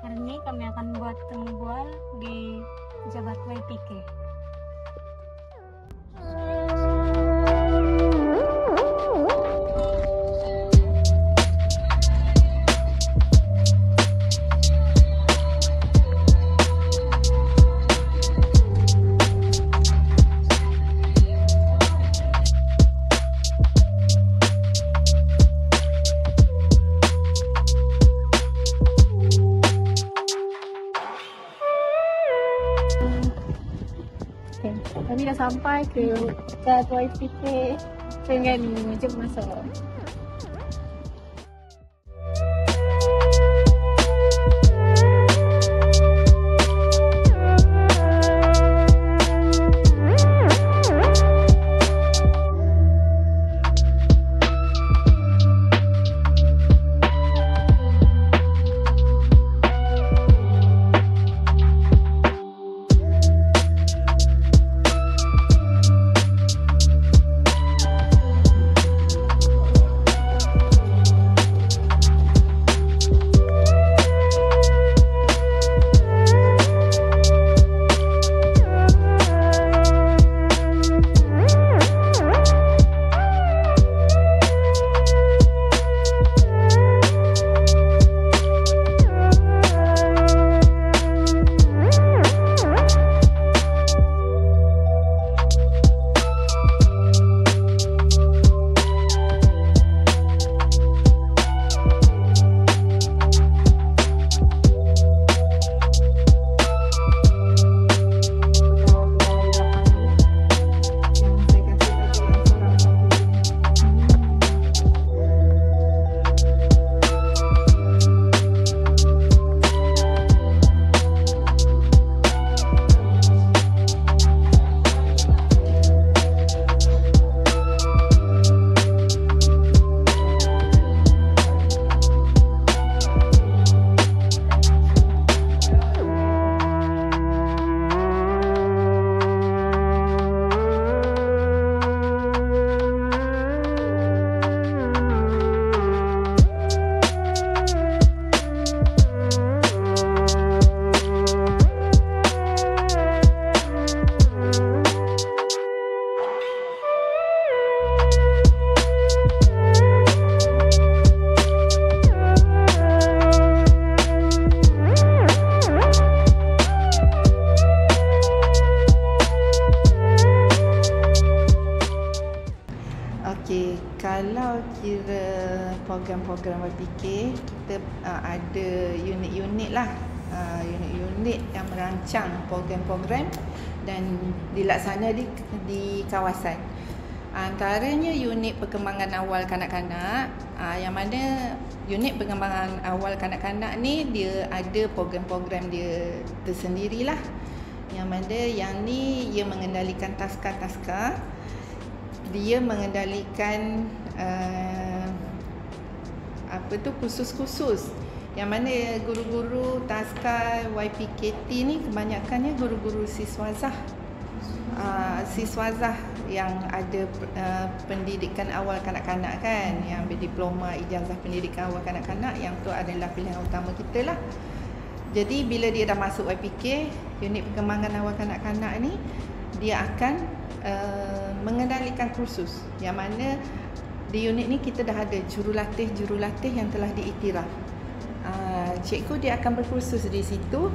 Hari ini kami akan buat temu bual di Pejabat YPK. Kami dah sampai ke Pejabat YPK dengan jom masuk. Okey, kalau kira program-program YPK, kita ada unit-unit lah. Unit-unit yang merancang program-program dan dilaksana di kawasan. Antaranya unit perkembangan awal kanak-kanak, yang mana unit perkembangan awal kanak-kanak ni dia ada program-program dia tersendirilah. Yang mana yang ni ia mengendalikan taska-taska. Dia mengendalikan kursus-kursus yang mana guru-guru taska YPKT ni kebanyakannya guru-guru siswazah yang ada pendidikan awal kanak-kanak kan, yang berdiploma ijazah pendidikan awal kanak-kanak, yang tu adalah pilihan utama kita lah. Jadi bila dia dah masuk YPK, unit perkembangan awal kanak-kanak ni dia akan mengendalikan kursus, yang mana di unit ni kita dah ada jurulatih yang telah diiktiraf. Cikgu dia akan berkursus di situ,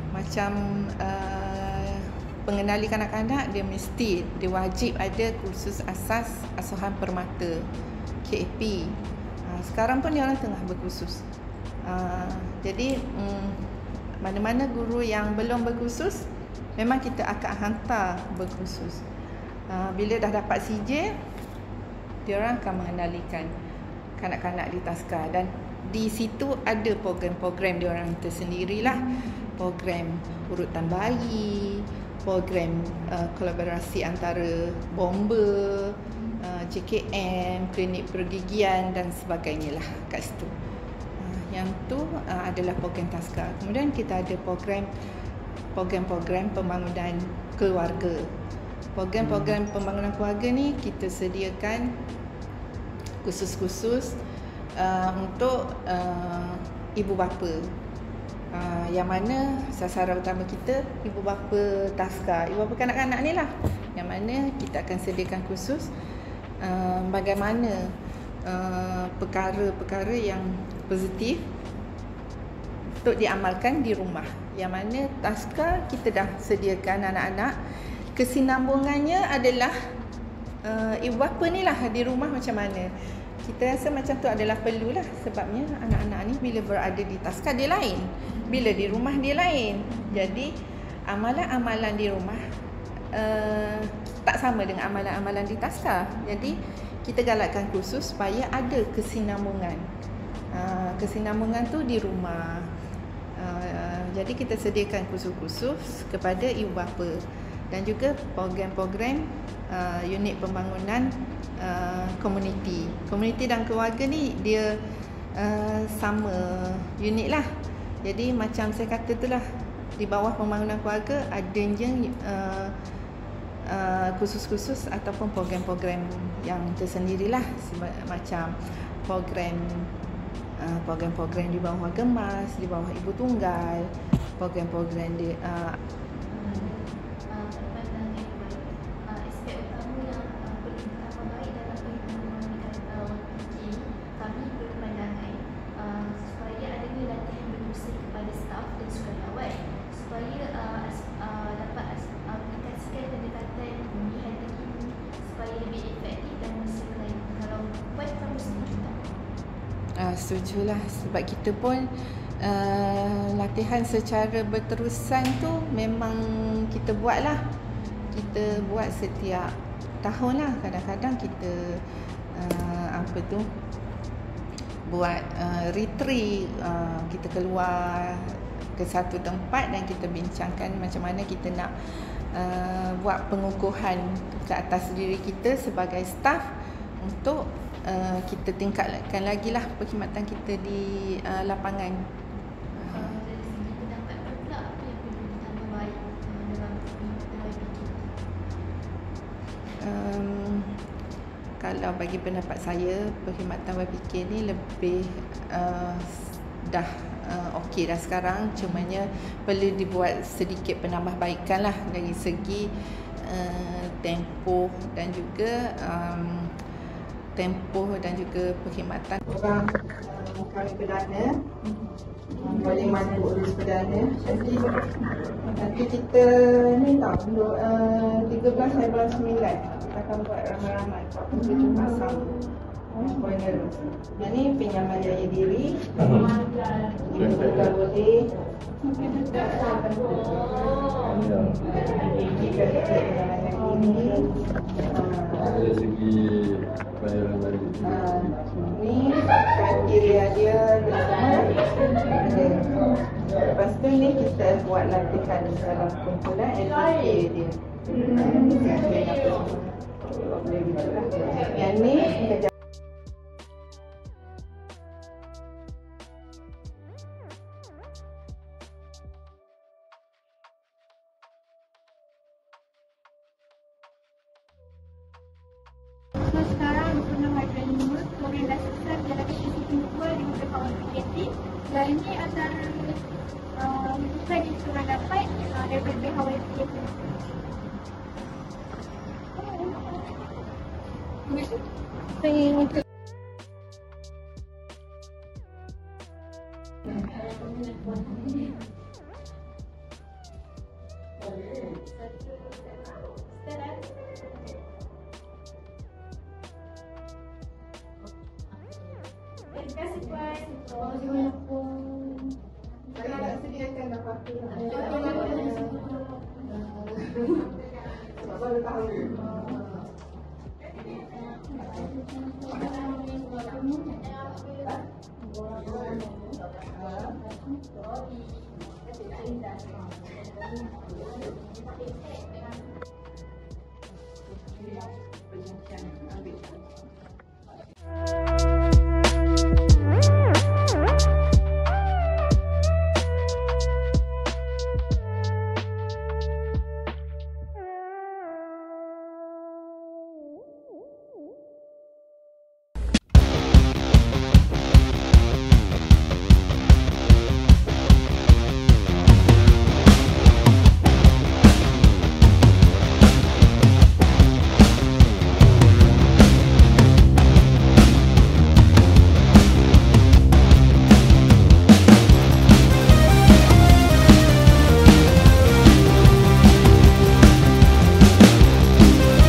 macam pengendali kanak-kanak dia wajib ada kursus asas asuhan permata KAP. Sekarang pun dia orang tengah berkursus. Jadi mana-mana guru yang belum berkursus memang kita akan hantar berkursus. Bila dah dapat CJ, dia orang akan mengendalikan kanak-kanak di taska, dan di situ ada program-program dia orang tersendirilah. Program urutan bayi, program kolaborasi antara bomba, JKM, klinik pergigian dan sebagainya lah kat situ. Yang tu adalah program taska. Kemudian kita ada program-program pembangunan keluarga. Program-program pembangunan keluarga ni kita sediakan khusus-khusus untuk ibu bapa. Yang mana sasaran utama kita ibu bapa taska, ibu bapa kanak-kanak ni lah, yang mana kita akan sediakan khusus bagaimana perkara-perkara yang positif untuk diamalkan di rumah. Yang mana taska kita dah sediakan anak-anak, kesinambungannya adalah ibu bapa ni lah di rumah macam mana. Kita rasa macam tu adalah perlulah, sebabnya anak-anak ni bila berada di taska dia lain, bila di rumah dia lain. Jadi amalan-amalan di rumah tak sama dengan amalan-amalan di taska. Jadi kita galakkan khusus supaya ada kesinambungan. Kesinambungan tu di rumah. Jadi kita sediakan khusus-khusus kepada ibu bapa, dan juga program-program unit pembangunan komuniti dan keluarga ni dia sama unit lah. Jadi macam saya kata tu lah, di bawah pembangunan keluarga adanya khusus-khusus ataupun program-program yang tersendirilah, macam program-program di bawah gemas, di bawah ibu tunggal, program-program di setujulah, sebab kita pun latihan secara berterusan tu memang kita buat lah. Kita buat setiap tahun lah. Kadang-kadang kita buat retreat, kita keluar ke satu tempat dan kita bincangkan macam mana kita nak buat pengukuhan ke atas diri kita sebagai staff untuk kita tingkatkan lagi lah perkhidmatan kita di lapangan. Dari segi pendapat pula, apa yang perlu ditambah baik dalam kalau bagi pendapat saya, perkhidmatan YPK ni lebih dah okey dah sekarang. Cumanya perlu dibuat sedikit penambahbaikan lah dari segi tempoh dan juga perkhidmatan. Orang kami perdana, boleh mana urus perdana. Nanti kita ni tau, 13 Februari 9 kita akan buat ramai-ramai untuk pasang pointer. Yang ni pinjaman jaya diri, ibu juga boleh. Dari segi bayaran balik ni kriteria dia ada. Lepas tu ni kita buat latihan dalam kumpulan LPK dia. Yang ni sekarang 26 hari 5 program dah selesai menjalankan sesi 2 di beberapa PKT. Dan ini antara lulusan yang korang dapat daripada pihak YPK. Terima kasih Puan. saya nak sediakan apa-apa. Sebab baru tahu. Bye.